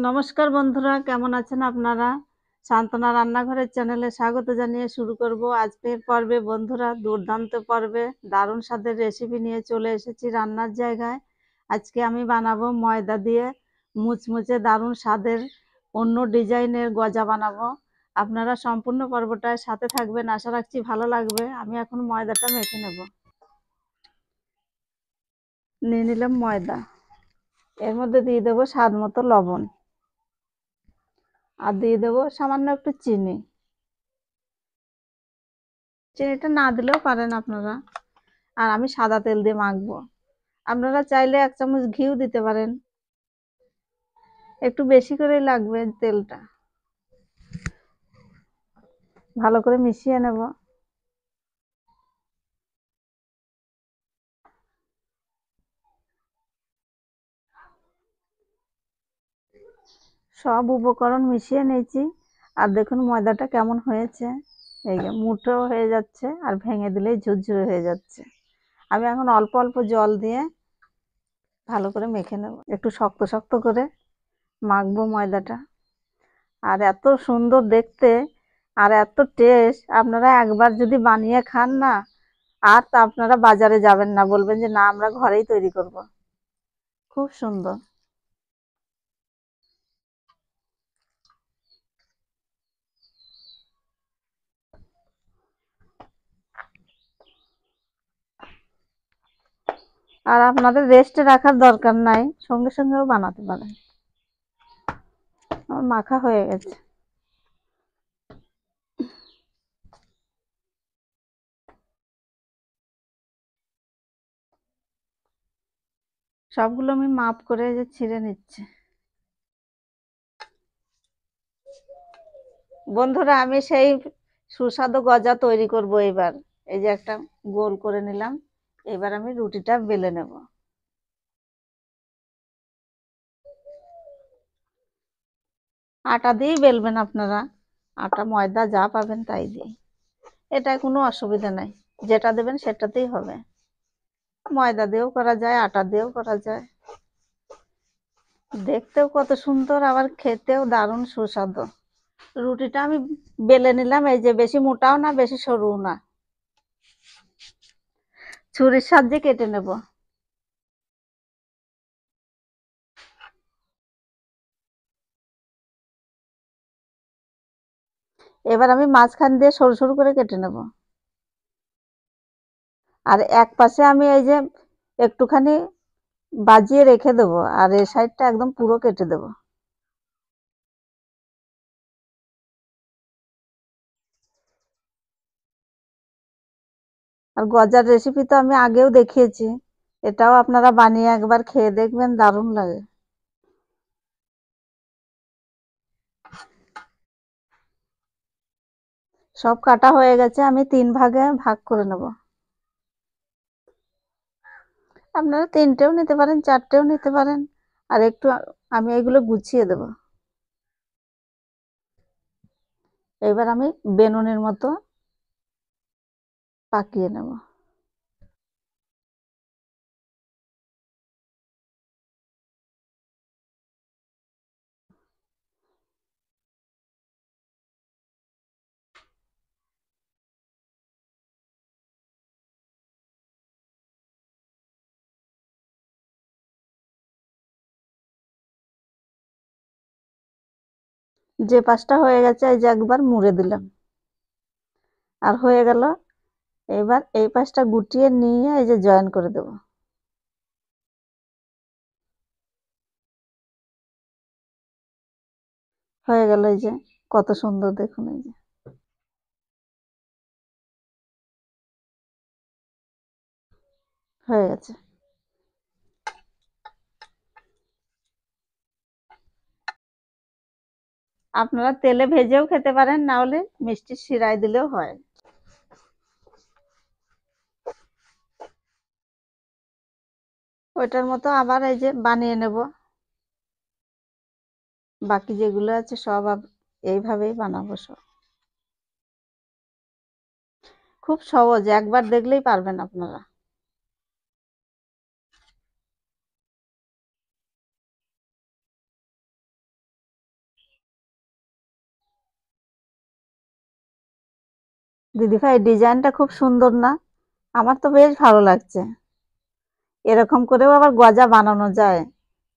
নমস্কার বন্ধুরা, কেমন আছেন আপনারা? সান্ত্বনা রান্নাঘরের চ্যানেলে স্বাগত জানিয়ে শুরু করব আজকের পর্বে। বন্ধুরা, দুর্দান্ত পর্বে দারুণ স্বাদের রেসিপি নিয়ে চলে এসেছি রান্নার জায়গায়। আজকে আমি বানাবো ময়দা দিয়ে মুচমুচে দারুণ স্বাদের অন্য ডিজাইনের গজা বানাবো। আপনারা সম্পূর্ণ পর্বটায় সাথে থাকবেন, আশা রাখছি ভালো লাগবে। আমি এখন ময়দাটা মেখে নেব। নিয়ে নিলাম ময়দা, এর মধ্যে দিয়ে দেবো স্বাদ মতো লবণ, আর দিয়ে দেবো সামান্য একটু চিনি। চিনিটা না দিলেও পারেন আপনারা। আর আমি সাদা তেল দিয়ে মাখবো। আপনারা চাইলে 1 চামচ ঘিও দিতে পারেন, একটু বেশি করেই লাগবে তেলটা। ভালো করে মিশিয়ে নেব। সব উপকরণ মিশিয়ে নিয়েছি। আর দেখুন ময়দাটা কেমন হয়েছে। এই যে মুঠো হয়ে যাচ্ছে, আর ভেঙে দিলেই ঝুরঝুরে হয়ে যাচ্ছে। আমি এখন অল্প অল্প জল দিয়ে ভালো করে মেখে নেব, একটু শক্ত শক্ত করে মাখবো ময়দাটা। আর এত সুন্দর দেখতে, আর এত টেস্ট, আপনারা একবার যদি বানিয়ে খান না, আর তা আপনারা বাজারে যাবেন না, বলবেন যে না আমরা ঘরেই তৈরি করব। খুব সুন্দর। আর আপনাদের রেস্টে রাখার দরকার নাই, সঙ্গে সঙ্গেও বানাতে পারেন। আমার মাখা হয়ে গেছে। সবগুলো আমি মাপ করে যে ছিঁড়ে নিচ্ছি। বন্ধুরা, আমি সেই সুস্বাদু গজা তৈরি করব এবার। এই যে একটা গোল করে নিলাম, এবার আমি রুটিটা বেলে নেব। আটা দিয়েই বেলবেন আপনারা, আটা ময়দা যা পাবেন তাই দিয়ে। এটা কোনো অসুবিধা নাই, যেটা দেবেন সেটাতেই হবে। ময়দা দিয়েও করা যায়, আটা দিয়েও করা যায়। দেখতেও কত সুন্দর, আবার খেতেও দারুণ সুস্বাদু। রুটিটা আমি বেলে নিলাম, এই যে বেশি মোটাও না বেশি সরুও না, ছুরির সাহায্যে কেটে নেব। এবার আমি মাঝখান দিয়ে সরু সরু করে কেটে নেব। আর এক পাশে আমি এই যে একটুখানি বাজিয়ে রেখে দেবো, আর এই সাইডটা একদম পুরো কেটে দেবো। আর গজার রেসিপি তো আমি আগেও দেখিয়েছি, এটাও আপনারা বানিয়ে একবার খেয়ে দেখবেন, দারুণ লাগে। সব কাটা হয়ে গেছে, আমি 3 ভাগে ভাগ করে নেব। আপনারা 3টেও নিতে পারেন, 4টেও নিতে পারেন। আর একটু আমি এগুলো গুছিয়ে দেব। এবার আমি বেনুনের মতো পাকিয়ে নেব। যে পাশটা হয়ে গেছে এই যে একবার মুড়ে দিলাম, আর হয়ে গেল। এবার এই পাশটা গুটিয়ে নিয়ে এই যে জয়েন করে দেব। হয়ে গেল, এই যে কত সুন্দর দেখুন, এই যে হয়ে গেছে। আপনারা তেলে ভেজেও খেতে পারেন, না হলে মিষ্টির শিরায় দিলেও হয়। ওইটার মতো আবার এই যে বানিয়ে নেব। বাকি যেগুলো আছে সব এইভাবেই বানাবো সব। খুব সহজ, একবার দেখলেই পারবেন আপনারা। দিদিভাই ডিজাইনটা খুব সুন্দর না? আমার তো বেশ ভালো লাগছে। এরকম করেও আবার গজা বানানো যায়,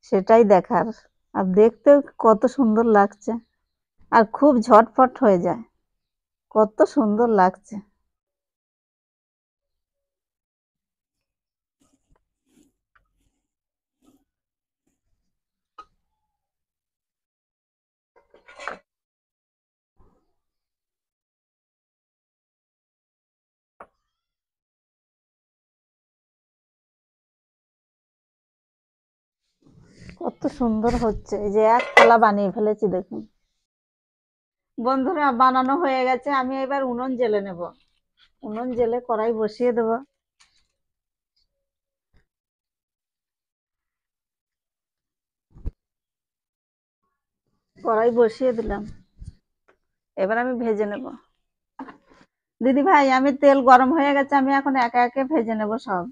সেটাই দেখার। আর দেখতেও কত সুন্দর লাগছে, আর খুব ঝটফট হয়ে যায়। কত সুন্দর লাগছে। কত সুন্দর হচ্ছে, এই যে এক থালা বানিয়ে ফেলেছি দেখুন। বন্ধুরা, বানানো হয়ে গেছে, আমি এবার উনুন জ্বেলে নেব। উনুন জ্বেলে কড়াই বসিয়ে দেব। কড়াই বসিয়ে দিলাম, এবার আমি ভেজে নেব। দিদি ভাই, আমি তেল গরম হয়ে গেছে, আমি এখন একে একে ভেজে নেব সব।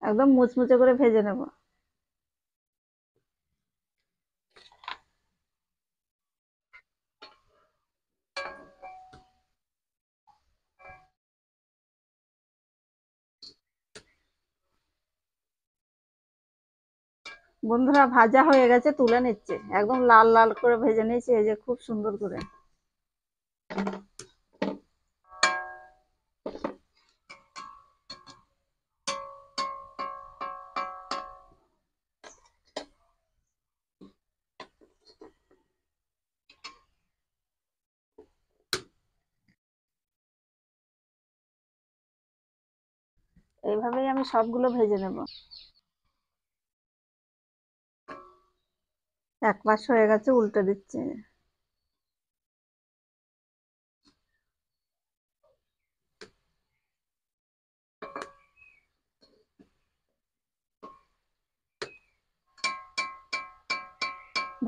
একদম মুচমুচে করে ভেজে নেব। বন্ধুরা, ভাজা হয়ে গেছে, তুলে নিচ্ছে। একদম লাল লাল করে ভেজে নিয়েছি, এই যে খুব সুন্দর করে। এইভাবেই আমি সবগুলো ভেজে নেব। এক পাশ হয়ে গেছে, উল্টে দিচ্ছি।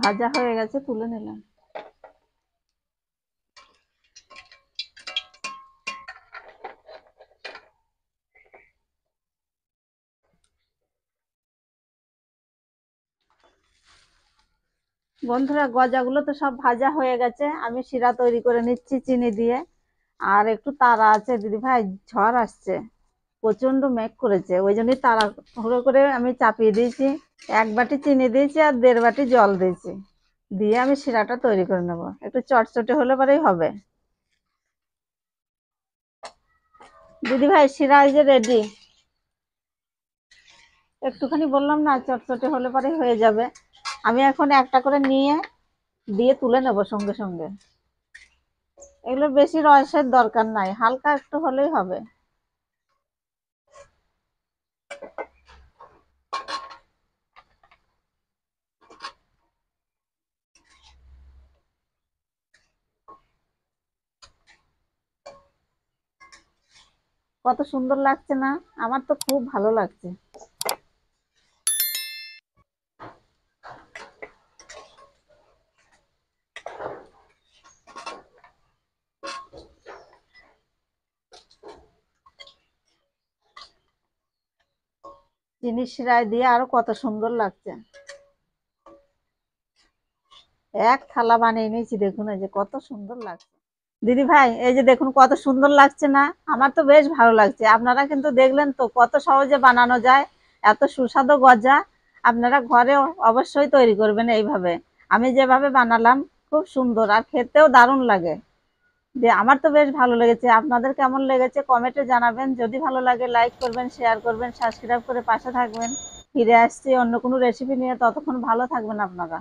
ভাজা হয়ে গেছে, তুলে নিলাম। বন্ধুরা, গজাগুলো তো সব ভাজা হয়ে গেছে, আমি শিরা তৈরি করে নিচ্ছি চিনি দিয়ে। আর একটু তাড়া আছে দিদি ভাই, ঝড় আসছে, প্রচন্ড মেঘ করেছে, ওই জন্যই তাড়াহুড়ো করে আমি চাপিয়ে দিয়েছি। এক বাটি চিনি দিয়েছি আর 1.5 বাটি জল দিয়েছি, দিয়ে আমি শিরাটা তৈরি করে নেব। একটু চটচটে হলে পরেই হবে। দিদি ভাই, শিরা এই যে রেডি। একটুখানি বললাম না, চটচটে হলে পরেই হয়ে যাবে। আমি এখন একটা করে নিয়ে দিয়ে তুলে নেব সঙ্গে সঙ্গে। এগুলো বেশি রসের দরকার নাই, হালকা একটু হলেই হবে। কত সুন্দর লাগছে না? আমার তো খুব ভালো লাগছে। চিনি শিরায় দিয়ে আরো কত সুন্দর লাগছে। এক থালা বানিয়ে নিয়েছি, দেখুন এই যে কত সুন্দর লাগছে। দিদি ভাই, এই যে দেখুন কত সুন্দর লাগছে না? আমার তো বেশ ভালো লাগছে। আপনারা কিন্তু দেখলেন তো কত সহজে বানানো যায় এত সুস্বাদু গজা। আপনারা ঘরে অবশ্যই তৈরি করবেন এইভাবে। আমি যেভাবে বানালাম, খুব সুন্দর আর খেতেও দারুণ লাগে। যে আমার তো বেশ ভালো লেগেছে। আপনাদের কেমন লেগেছে কমেন্টে জানাবেন। যদি ভালো লাগে লাইক করবেন, শেয়ার করবেন, সাবস্ক্রাইব করে পাশে থাকবেন। ফিরে আসছি অন্য কোনো রেসিপি নিয়ে, ততক্ষণ ভালো থাকবেন আপনারা।